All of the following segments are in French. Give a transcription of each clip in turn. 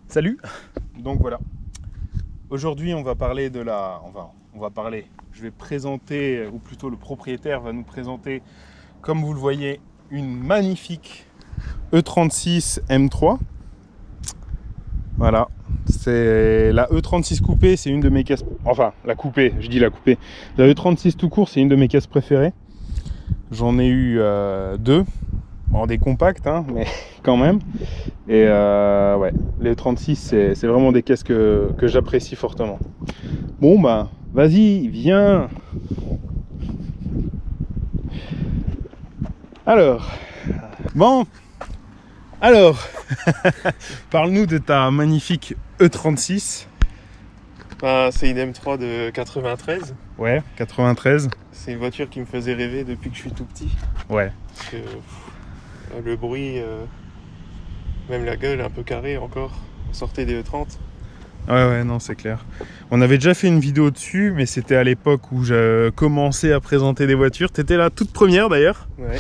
Salut. Donc voilà, aujourd'hui on va parler de la... je vais présenter, ou plutôt le propriétaire va nous présenter, comme vous le voyez, une magnifique E36 M3. Voilà, c'est la E36 coupée, c'est une de mes caisses... Enfin, la coupée, je dis la coupée. La E36 tout court, c'est une de mes caisses préférées. J'en ai eu deux. Bon, des compacts, hein, mais quand même. Et ouais, les 36, c'est vraiment des caisses que j'apprécie fortement. Bon, bah, vas-y, viens. Alors, parle-nous de ta magnifique E36. Bah, c'est une M3 de 93. Ouais, 93. C'est une voiture qui me faisait rêver depuis que je suis tout petit. Ouais. Parce que, le bruit, même la gueule un peu carrée encore, on sortait des E30. Ouais, non, c'est clair. On avait déjà fait une vidéo dessus, mais c'était à l'époque où j'ai commencé à présenter des voitures. T'étais la toute première d'ailleurs. Ouais.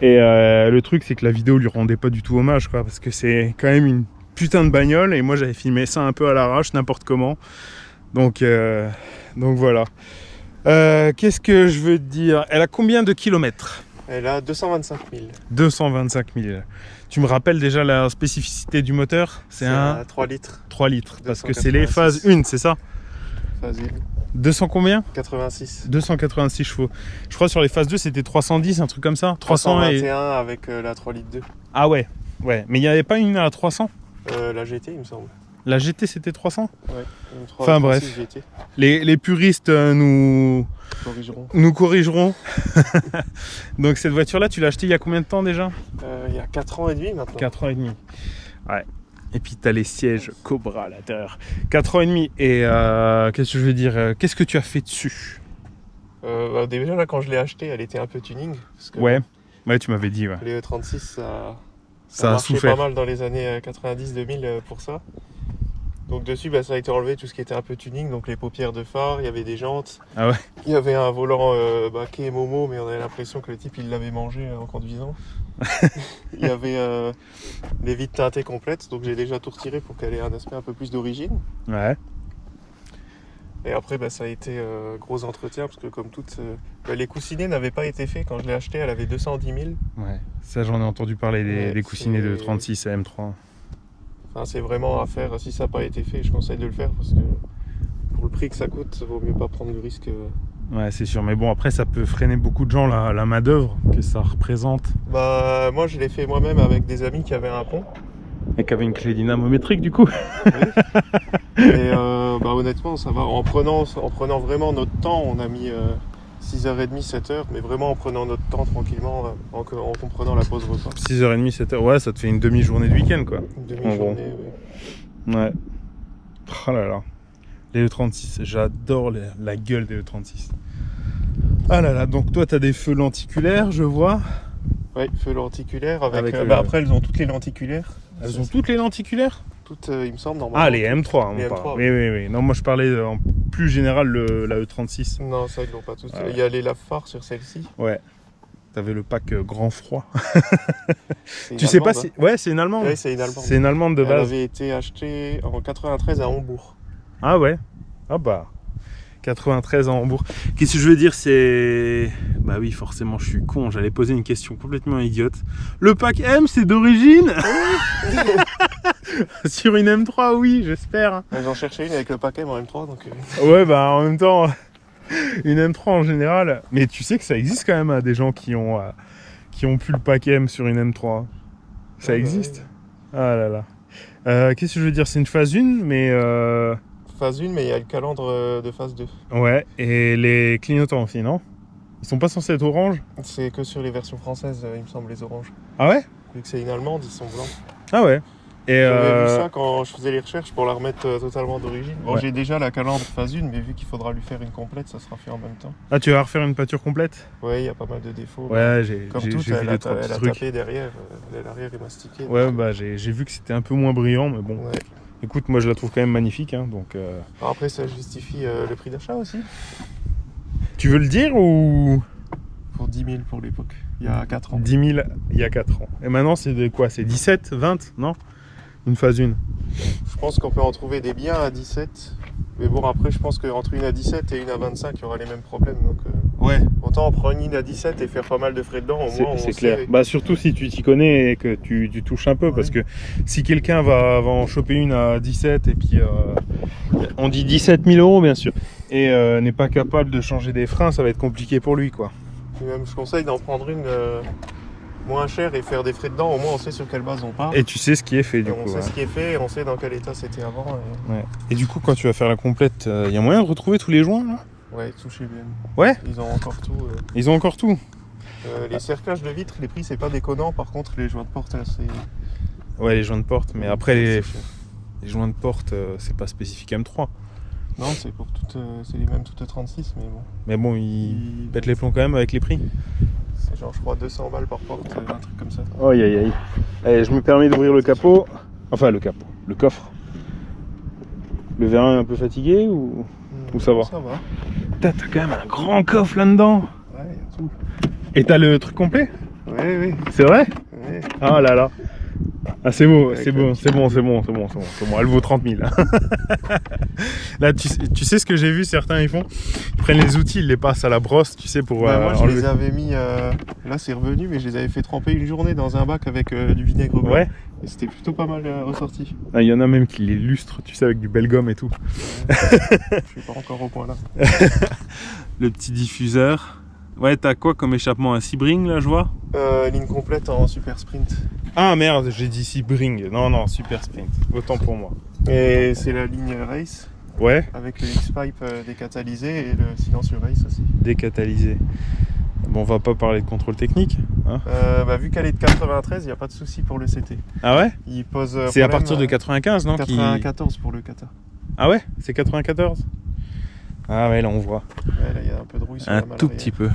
Et le truc, c'est que la vidéo lui rendait pas du tout hommage, quoi, parce que c'est quand même une putain de bagnole, et moi j'avais filmé ça un peu à l'arrache, n'importe comment. Donc voilà. Qu'est-ce que je veux te dire? Elle a combien de kilomètres? Elle a 225 000. 225 000. Tu me rappelles déjà la spécificité du moteur? C'est un 3 litres. 3 litres, parce que c'est les phases 1, c'est ça? Phase 1. 200 combien? 86. 286 chevaux. Je crois sur les phases 2 c'était 310, un truc comme ça. 321 avec la 3 litres 2. Ah ouais. Mais il n'y avait pas une à 300? La GT il me semble. La GT c'était 300? Ouais. Une 3, enfin bref. GT. Les puristes nous corrigeront. Donc cette voiture là tu l'as achetée il y a combien de temps déjà? Il y a 4 ans et demi maintenant. 4 ans et demi. Ouais. Et puis tu as les sièges Cobra à l'intérieur. 4 ans et demi. Et qu'est-ce que je veux dire? Qu'est-ce que tu as fait dessus? Déjà là quand je l'ai achetée elle était un peu tuning. Parce que ouais, tu m'avais dit. Ouais. Les E36 ça a marchait souffert pas mal dans les années 90-2000 pour ça. Donc dessus ça a été enlevé tout ce qui était un peu tuning, donc les paupières de phare, il y avait des jantes. Ah ouais. Il y avait un volant baquet Momo, mais on avait l'impression que le type il l'avait mangé en conduisant. Il y avait les vitres teintées complètes, donc j'ai déjà tout retiré pour qu'elle ait un aspect un peu plus d'origine. Ouais. Et après ça a été gros entretien, parce que comme toutes... les coussinets n'avaient pas été faits, quand je l'ai acheté elle avait 210 000. Ouais, ça j'en ai entendu parler des coussinets de 36 à M3. Enfin, c'est vraiment à faire, si ça n'a pas été fait, je conseille de le faire, parce que pour le prix que ça coûte, ça vaut mieux pas prendre le risque. Ouais, c'est sûr, mais bon, après ça peut freiner beaucoup de gens, la main d'œuvre que ça représente. Bah, moi je l'ai fait moi-même avec des amis qui avaient un pont. Et qui avait une clé dynamométrique du coup. Oui. Et honnêtement, ça va. En prenant vraiment notre temps, on a mis 6h30, 7h, mais vraiment en prenant notre temps tranquillement, en comprenant la pause repas. 6h30, 7h, ouais, ça te fait une demi-journée de week-end quoi. Une demi-journée, oui. Ouais. Oh là là. Les E36, j'adore la gueule des E36. Ah là là, donc toi t'as des feux lenticulaires, je vois. Oui, feux lenticulaires avec après elles ont toutes les lenticulaires. Elles ont toutes les lenticulaires? Toutes, il me semble, normalement. Ah, les M3, les on M3, parle. oui. Oui. Non, moi je parlais en plus général la E36. Non, ça ils l'ont pas tous. Ouais. Il y a les lave-phares sur celle-ci. Ouais. T'avais le pack grand froid. Tu sais pas si... Ouais, c'est une allemande. Oui, c'est une allemande. C'est une allemande de base. Elle avait été achetée en 93 à Hambourg. Ah ouais. Ah bah. 93 à Hambourg. Qu'est-ce que je veux dire, c'est... Bah oui, forcément, je suis con. J'allais poser une question complètement idiote. Le pack M, c'est d'origine? Sur une M3, oui, j'espère. J'en cherchais une avec le pack M en M3, donc... Ouais, bah en même temps, une M3 en général. Mais tu sais que ça existe quand même, des gens qui ont plus le pack M sur une M3. Ça existe. Bah, oui. Ah là là. Qu'est-ce que je veux dire, c'est une phase 1, mais... Phase 1, mais il y a le calandre de phase 2. Ouais, et les clignotants aussi, non? Ils sont pas censés être orange? C'est que sur les versions françaises, il me semble, les oranges. Ah ouais? Vu que c'est une allemande, ils sont blancs. Ah ouais. Et J'avais vu ça quand je faisais les recherches pour la remettre totalement d'origine. Bon, Ouais. j'ai déjà la calandre phase 1, mais vu qu'il faudra lui faire une complète, ça sera fait en même temps. Ah, tu vas refaire une pâture complète? Ouais, il y a pas mal de défauts. Ouais, j'ai Comme vu toute, des elle trois a petits trucs. tapé derrière, l'arrière est mastiqué. Ouais, donc, bah j'ai vu que c'était un peu moins brillant, mais bon. ouais. Écoute, moi je la trouve quand même magnifique, hein, donc... Alors après, ça justifie le prix d'achat aussi. Tu veux le dire ou... Pour 10 000 pour l'époque, il y a 4 ans. 10 000 il y a 4 ans. Et maintenant c'est de quoi? C'est 17, 20? Non? Une phase 1. Je pense qu'on peut en trouver des biens à 17. Mais bon, après, je pense qu'entre une à 17 et une à 25, il y aura les mêmes problèmes. Donc, Ouais, autant en prendre une à 17 et faire pas mal de frais dedans, au moins on c'est sait. clair. Bah surtout si tu t'y connais et que tu touches un peu, parce que si quelqu'un va en choper une à 17 et puis on dit 17 000 euros bien sûr, et n'est pas capable de changer des freins, ça va être compliqué pour lui quoi. Et même, je conseille d'en prendre une moins chère et faire des frais dedans, au moins on sait sur quelle base on part. Et tu sais ce qui est fait du Et coup. on sait Ouais. ce qui est fait, et on sait dans quel état c'était avant. Ouais. Et du coup quand tu vas faire la complète, il y a moyen de retrouver tous les joints là? Ouais, tout chez BM. Ouais. Ils ont encore tout. Ils ont encore tout? Les cerclages de vitres, les prix c'est pas déconnant, par contre les joints de porte là c'est. Ouais, les joints de porte, mais après les c'est cher. joints de porte, c'est pas spécifique M3. Non, c'est pour toutes, c'est les mêmes toutes 36, mais bon. Mais bon, ils pètent les plombs quand même avec les prix. C'est genre, je crois, 200 balles par porte, un truc comme ça. Aïe aïe aïe. Allez, je me permets d'ouvrir le capot. Enfin, le capot, le coffre. Le vérin est un peu fatigué ou ça va? Ça va. T'as quand même un grand coffre là-dedans. Ouais, y a tout. Et t'as le truc complet? Ouais, ouais. C'est vrai? Ouais. Ah là là. Ah c'est beau, Avec c'est le bon, petit c'est bon, c'est bon, c'est bon, c'est bon, c'est bon. Elle vaut 30 000. Là, tu sais ce que j'ai vu, certains ils font? Ils prennent les outils, ils les passent à la brosse, tu sais, pour Bah, moi, je enlever. les avais mis. Là, c'est revenu, mais je les avais fait tremper une journée dans un bac avec du vinaigre blanc. Ouais. Et c'était plutôt pas mal ressorti. Ah, il y en a même qui les lustrent, tu sais, avec du belgum et tout. Je suis pas encore au point là. Le petit diffuseur. Ouais, t'as quoi comme échappement? Un Sebring là, je vois? Ligne complète en super sprint. Ah merde, j'ai dit Sebring. Non, non, Super Sprint. Autant pour moi. Et c'est la ligne race Ouais, avec le X-Pipe décatalysé et le silencieux race aussi. décatalysé. Bon, on va pas parler de contrôle technique. Hein. Bah, vu qu'elle est de 93, il n'y a pas de souci pour le CT. Ah ouais? Il pose. C'est à problème, partir de 95, non? 94 pour le kata. Ah ouais? C'est 94? Ah ouais, là on voit. Ouais, là, il y a un peu de rouille sur Un la malle tout arrière. petit peu.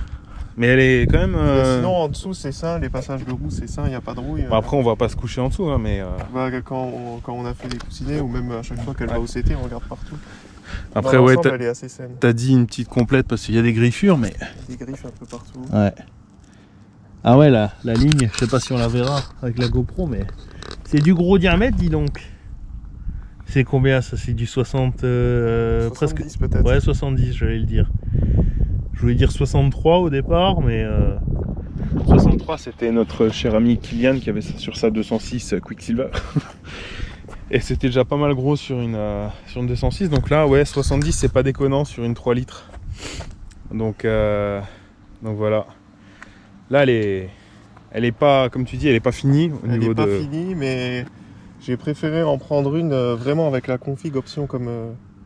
Mais elle est quand même... Mais sinon, en dessous, c'est sain. Les passages de roue, c'est sain. Il n'y a pas de rouille. Bon, après, on va pas se coucher en dessous, hein, mais... Bah, quand on a fait des coussinets, ou même à chaque fois qu'elle va au CT, on regarde partout. Après, Dans ouais, l'ensemble, elle est assez saine. t'as dit une petite complète parce qu'il y a des griffures, mais... Des griffes un peu partout. Ouais. Ah ouais, la ligne, je sais pas si on la verra avec la GoPro, mais c'est du gros diamètre, dis donc. C'est combien ça? C'est du 60... 70 presque... peut-être. Ouais, 70, j'allais le dire. Je voulais dire 63 au départ, mais... 63, c'était notre cher ami Kylian qui avait ça sur sa 206 Quicksilver. Et c'était déjà pas mal gros sur une 206, donc là, ouais, 70, c'est pas déconnant sur une 3 litres. Donc voilà. Là, elle est pas, comme tu dis, elle est pas finie au Elle niveau n'est pas de... finie, mais j'ai préféré en prendre une vraiment avec la config option comme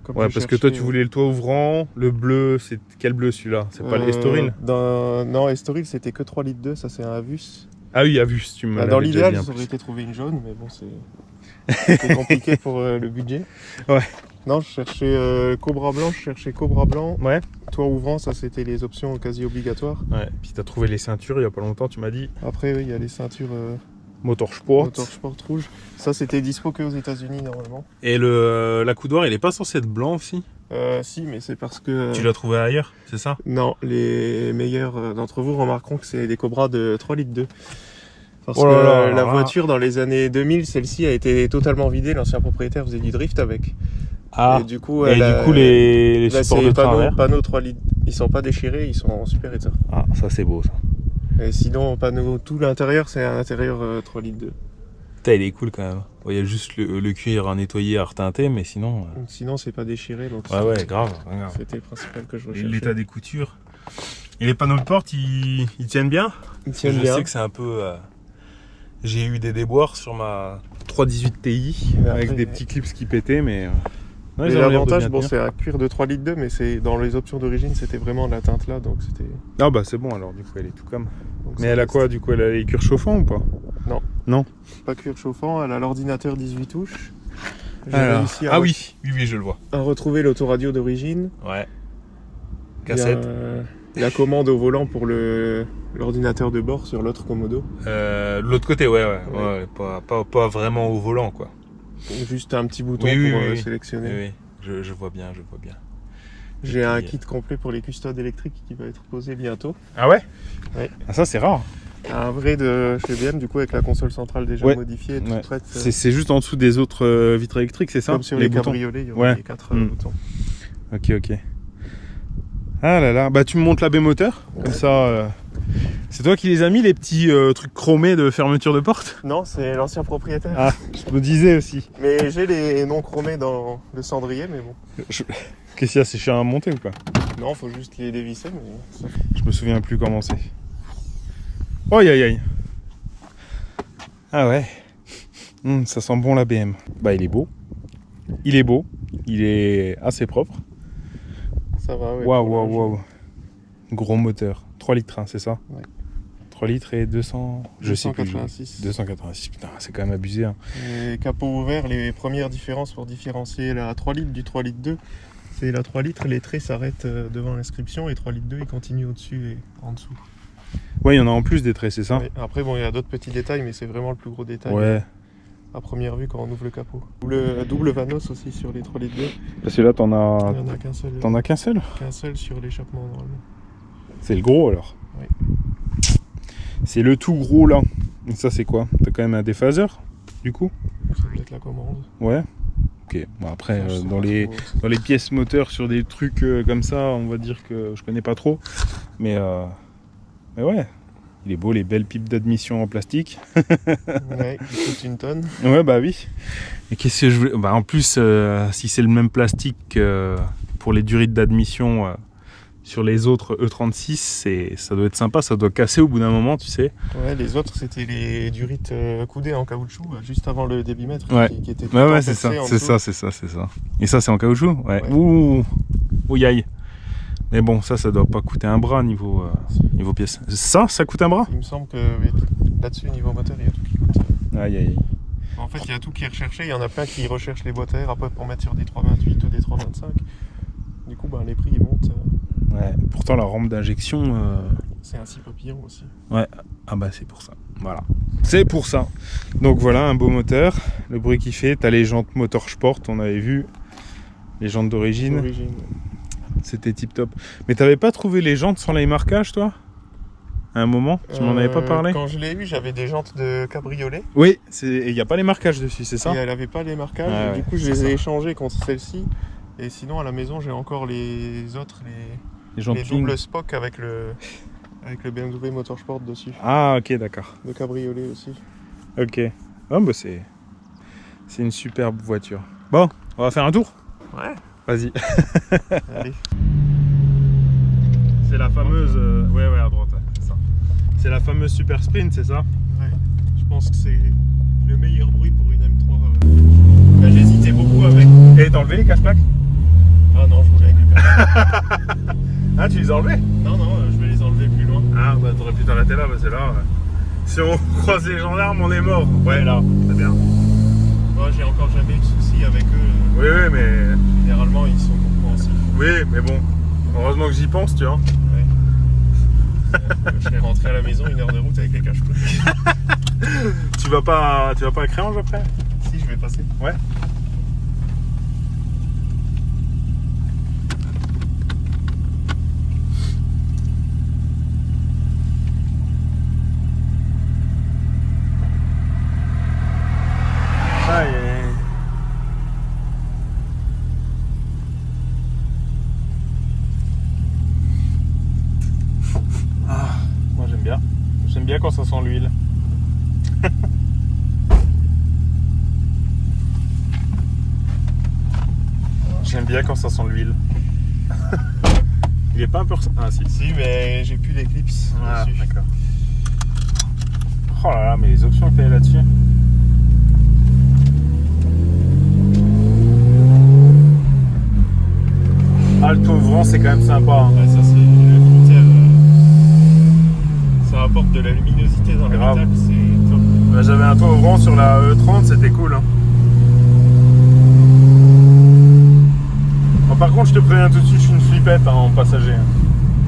Ouais, je parce que toi, cherchais. tu voulais le toit ouvrant, le bleu, c'est quel bleu celui-là? C'est pas l'Estoril? Non, Estoril, c'était que 3 litres 2, ça c'est un Avus. Ah oui, Avus, tu me Bah, l'avais dans déjà l'idéal, dit en ça aurait plus. été trouvé une jaune, mais bon, c'est compliqué pour le budget. Ouais. Non, je cherchais Cobra blanc, je cherchais Cobra blanc. Ouais. Toit ouvrant, ça c'était les options quasi obligatoires. Ouais, puis t'as trouvé les ceintures il y a pas longtemps, tu m'as dit. Après, oui, il y a les ceintures Motorsport. Motorsport rouge. Ça, c'était dispo que aux États-Unis normalement. Et l'accoudoir, il est pas censé être blanc aussi? Si, mais c'est parce que. Tu l'as trouvé ailleurs, c'est ça? Non, les meilleurs d'entre vous remarqueront que c'est des Cobras de 3 litres 2. Parce Oh là que là, la là. voiture dans les années 2000, celle-ci a été totalement vidée. L'ancien propriétaire faisait du drift avec. Ah, Et du coup, et du coup les là, supports c'est de travers. panneaux 3 litres. Ils sont pas déchirés, ils sont en super état. Ah, ça c'est beau ça. Et sinon, panneau, tout l'intérieur, c'est un intérieur 3 litres 2. Putain, il est cool quand même. Il y a juste le cuir à nettoyer, à reteinter, mais sinon... Sinon, c'est pas déchiré. Donc Ouais, ouais, grave. Regarde. c'était le principal que je Et recherchais. l'état des coutures. Et les panneaux de porte, ils tiennent bien? Ils tiennent Je bien. sais que c'est un peu... J'ai eu des déboires sur ma 318 Ti Mais avec après, des petits clips qui pétaient, mais Ouais, Mais ils ont l'air de l'avantage, bien bon, tenir. c'est un cuir de 3 litres 2, mais c'est dans les options d'origine, c'était vraiment de la teinte là, donc c'était. Ah bah c'est bon alors, du coup elle est tout comme. Donc Mais ça elle a reste. quoi du coup? Elle a les cuirs chauffants ou pas? Non. Non. Pas cuir chauffant, elle a l'ordinateur 18 touches. J'ai Alors. réussi Ah oui, je le vois. à retrouver l'autoradio d'origine. Ouais. Il y a, Cassette. la commande au volant pour l'ordinateur de bord sur l'autre Komodo. De l'autre côté, ouais. Pas vraiment au volant quoi. Juste un petit bouton Oui, pour oui. sélectionner. Oui. Je vois bien. J'ai un kit complet pour les custodes électriques qui va être posé bientôt. Ah ouais? Ouais. Ah ça c'est rare. Un vrai de chez BM, du coup, avec la console centrale déjà Ouais. modifiée, toute Ouais. prête. C'est juste en dessous des autres vitres électriques, c'est ça? Comme sur les boutons. cabriolets, il y aura Ouais. les 4 Mm. boutons. Ok. Ah là là, bah tu me montres la B-moteur, comme ça. C'est toi qui les as mis, les petits trucs chromés de fermeture de porte? Non, c'est l'ancien propriétaire. Ah, je me disais aussi. Mais j'ai les non chromés dans le cendrier, mais bon. Qu'est-ce qu'il y a, c'est cher à monter ou quoi? Non, faut juste les dévisser, mais ça fait. Je me souviens plus comment c'est. Oh aïe. Ah ouais. Ça sent bon la BM. Bah il est beau. Il est assez propre. Ça va, ouais. Waouh. Gros moteur. 3 litres, hein, c'est ça? Ouais. 3 litres et 200... Je sais plus. 286. 286, putain, c'est quand même abusé. Hein. Les capots ouverts, les premières différences pour différencier la 3 litres du 3 litres 2, c'est la 3 litres, les traits s'arrêtent devant l'inscription et 3 litres 2, ils continuent au-dessus et en dessous. Ouais, il y en a en plus des traits, c'est ça? Ouais. Après, bon, il y a d'autres petits détails, mais c'est vraiment le plus gros détail. Ouais. À première vue quand on ouvre le capot. Ou le double Vanos aussi sur les 3 litres 2. Parce que là, t'en Il as... n'y en a qu'un seul. T'en as qu'un seul? Qu'un seul sur l'échappement normalement. C'est le gros alors? Oui. C'est le tout gros là. Et ça, c'est quoi? T'as quand même un déphaseur, du coup? Ça doit être la commande. Ouais. Ok. Bon, après, Je sais dans pas les... trop. Dans les pièces moteurs sur des trucs comme ça, on va dire que je connais pas trop. Mais ouais, il est beau, les belles pipes d'admission en plastique. Ouais, il coûte une tonne. Ouais, bah oui. Et qu'est-ce que je voulais... Bah, en plus, si c'est le même plastique pour les durites d'admission sur les autres E36, ça doit être sympa, ça doit casser au bout d'un moment, tu sais. Ouais, les autres c'était les durites coudées en caoutchouc juste avant le débitmètre Ouais. qui étaient tout le temps Ouais, c'est ça, percés en c'est dessous. ça. Et ça, c'est en caoutchouc? Ouais. Ouais. Ouh, aïe. Mais bon, ça doit pas coûter un bras niveau pièce. Ça coûte un bras? Il me semble que là-dessus, niveau moteur, il y a tout qui coûte. Aïe. En fait, il y a tout qui est recherché. Il y en a plein qui recherchent les boîtes à air après pour mettre sur des 328 ou des 325. Du coup, les prix ils montent. Ouais. Pourtant, la rampe d'injection... C'est un 6 papillon aussi. Ah bah c'est pour ça. Voilà. C'est pour ça. Donc voilà, un beau moteur. Le bruit qu'il fait. T'as les jantes Motorsport, on avait vu. Les jantes d'origine. D'origine. C'était tip top. Mais t'avais pas trouvé les jantes sans les marquages, toi? À un moment? Tu m'en avais pas parlé? Quand je l'ai eu, j'avais des jantes de cabriolet. Oui, il n'y a pas les marquages dessus, c'est ça? Et elle avait pas les marquages. Ah ouais, du coup, je c'est les ai ça. échangés contre celle-ci. Et sinon, à la maison, j'ai encore les autres, Les jantes les Ping. doubles Spock avec le BMW Motorsport dessus. Ah, ok, d'accord. De cabriolet aussi. Ok. Ah, bah c'est une superbe voiture. Bon, on va faire un tour? Ouais. Vas-y. Allez. C'est la fameuse... Ouais, à droite, ouais, c'est ça. C'est la fameuse Super Sprint, c'est ça? Ouais. Je pense que c'est le meilleur bruit pour une M3. J'hésitais beaucoup avec. Et t'as enlevé les cache-plaques? Ah non, je voulais avec le cas. Ah, tu les as enlevés? Non, je vais les enlever plus loin. Ah, bah t'aurais pu t'arrêter là, c'est là. Si on croise les gendarmes, on est mort. Ouais, là, c'est bien. Moi, j'ai encore jamais eu de soucis avec eux. Oui, mais... Généralement, ils sont compréhensifs. Oui, mais bon. Heureusement que j'y pense, tu vois. Ouais. Je serais rentré à la maison 1 heure de route avec les cache-plaques. Tu vas pas à Créange après? Si, je vais passer. Ouais. Moi j'aime bien. J'aime bien quand ça sent l'huile. J'aime bien quand ça sent l'huile. Il est pas un peu... Ah si. Si, mais j'ai plus d'éclipse Ah, dessus. d'accord. Oh là là, mais les options qu'il y a là-dessus. Non, c'est quand même sympa. Hein. Ouais, ça c'est le critère. Ça apporte de la luminosité dans Grave. l'habitacle, c'est top. Bah, j'avais un toit ouvrant sur la E30, c'était cool. Hein. Bon, par contre, je te préviens tout de suite, je suis une flippette hein, en passager. De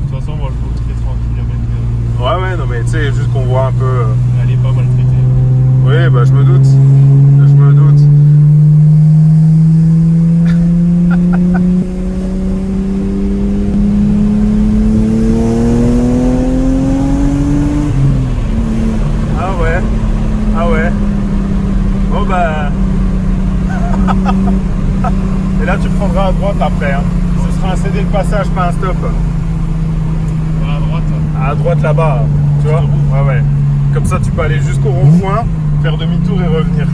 toute façon, moi je roule très tranquille avec. Ouais, non, mais tu sais, juste qu'on voit un peu. Elle est pas mal traitée. Oui, bah, je me doute. Je me doute. Ah ouais. Bon bah. Et là tu prendras à droite après. Hein. Ce sera un céder le passage, pas un stop. À droite. À droite là-bas, tu vois. Ouais. Comme ça tu peux aller jusqu'au rond-point, faire demi-tour et revenir.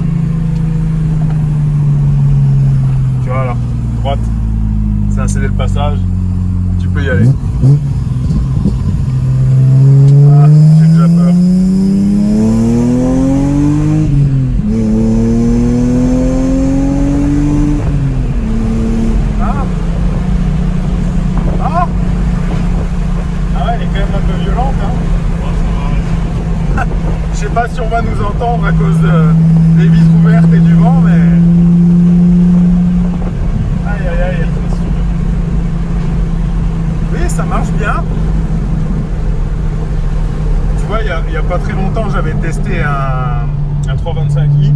Tu vois là, droite. C'est un céder le passage. Tu peux y aller. Ah, j'ai déjà peur. Je sais pas si on va nous entendre à cause des vitres ouvertes et du vent, mais... Aïe. Oui, ça marche bien. Tu vois, il y a pas très longtemps, j'avais testé un 325i.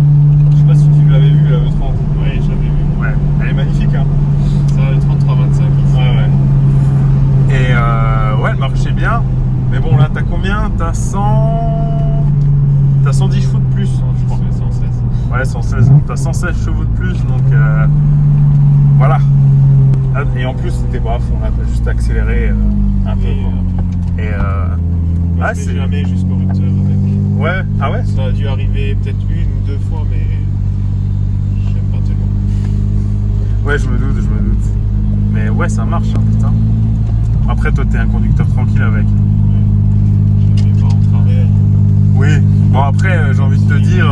Je sais pas si tu l'avais vu, la E30. Oui, j'avais vu. Ouais, elle est magnifique, hein. Ça, le 3325 ici. Ouais. Et ouais, elle marchait bien. Mais bon, là, t'as combien? T'as 110 chevaux de plus, je crois. 116. Ouais, 116. T'as 116 chevaux de plus, donc voilà. Et en plus, c'était pas à fond, là, t'as juste accéléré un peu. Quoi. Et moi, je vais jamais jusqu'au rupteur avec. Ouais, ah ouais? Ça a dû arriver peut-être une ou deux fois, mais j'aime pas tellement. Ouais, je me doute. Mais ouais, ça marche, hein, putain. Après, toi, t'es un conducteur tranquille avec. Je la mets pas en travers. Oui. Bon, après, j'ai envie de te dire,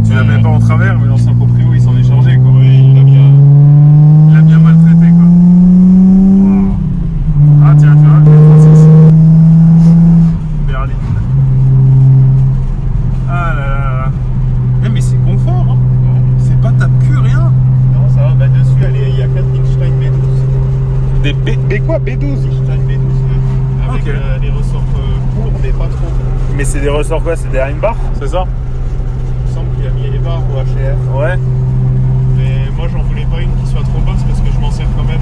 tu la mets pas en travers, mais l'ancien proprio, il s'en est chargé, quoi. Oui, il a bien maltraité, quoi. Wow. Ah, tiens, tu vois, le 36. Berline. Ah là là. Mais c'est confort, hein. C'est pas tape-cul, rien. Non, ça va. Bah, dessus, il y a 4 Liechtenstein B12. Des quoi? B12? Liechtenstein B12, avec Ok. les ressorts courts, mais pas trop. Mais c'est des ressorts quoi? C'est des Heimbach, c'est ça? Il me semble qu'il a mis Eibar ou HF. Ouais. Mais moi, j'en voulais pas une qui soit trop basse parce que je m'en sers quand même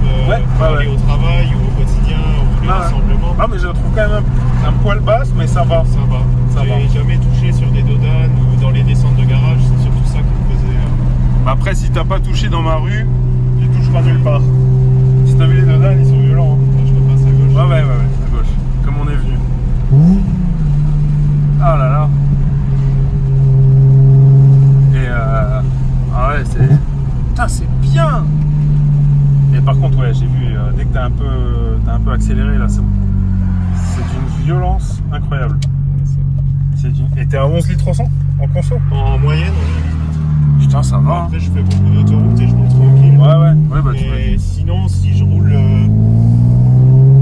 pour aller au travail ou au quotidien ou les rassemblements. Ah, mais je la trouve quand même un poil basse, mais ça va. Ça va. J'ai jamais touché sur des dodanes ou dans les descentes de garage, c'est surtout ça qui me faisait. Après, si t'as pas touché dans ma rue, tu toucheras nulle part. Si t'as vu les dodanes, ils sont violents. Hein. Je repasse à gauche. Ouais, à gauche. Comme on est venu. Ah là là. Et ah ouais, c'est... Putain, c'est bien. Et par contre, ouais, j'ai vu, dès que t'as un peu accéléré, là, c'est d'une violence incroyable. Et t'es à 11 litres au 100 en conso? En moyenne, Putain, ça va. après, je fais beaucoup d'autoroutes et je roule tranquille. Ouais, bah tu vois. Et sinon, si je roule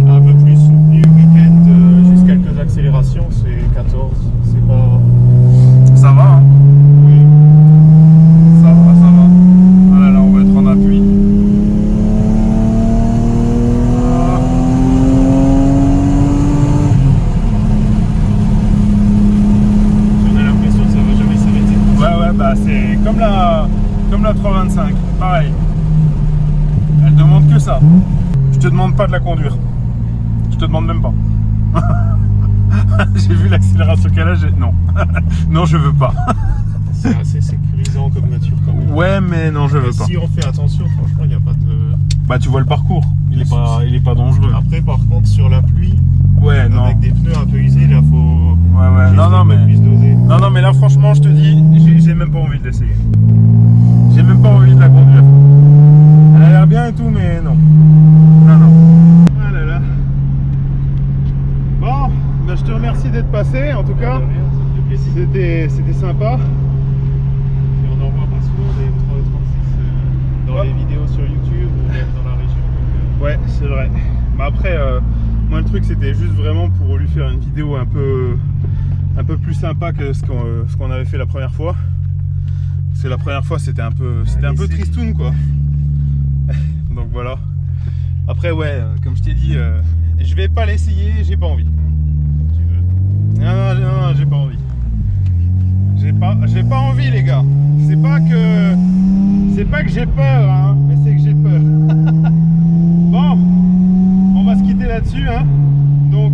un peu plus soutenu week-end, juste quelques accélérations, c'est 14. C'est pas. Ça va, hein. Oui. Ça va. Ah là, on va être en appui. On a l'impression que ça va jamais s'arrêter. Ouais, bah c'est comme la 325, pareil. Elle demande que ça. Je te demande pas de la conduire. Je te demande même pas. J'ai vu l'accélération qu'elle a, non. Non, je veux pas. C'est assez sécurisant comme voiture quand même. Ouais, mais non, je veux pas. Si on fait attention, franchement, il n'y a pas de. Bah, tu vois le parcours. Il est pas dangereux. Après, par contre, sur la pluie, Ouais, non. avec des pneus un peu usés, là, faut. Ouais, juste non, un peu mais. plus doser. Non, mais là, franchement, je te dis, j'ai même pas envie de l'essayer. J'ai même pas envie de la conduire. Elle a l'air bien et tout, mais non. Non. Ah là là. Bon, bah, je te remercie d'être passé, en tout cas. Ça fait plaisir. C'était sympa. Et on en voit pas souvent des 336 dans les vidéos sur YouTube ou même dans la région. Donc, Ouais, c'est vrai. Bah après, moi le truc c'était juste vraiment pour lui faire une vidéo un peu plus sympa que ce qu'on avait fait la première fois. Parce que la première fois c'était un peu tristoun quoi. Donc voilà. Après ouais, comme je t'ai dit, je vais pas l'essayer, j'ai pas envie. Non, j'ai pas envie. J'ai pas envie les gars. C'est pas que j'ai peur, hein, mais c'est que j'ai peur. Bon, on va se quitter là-dessus, hein. Donc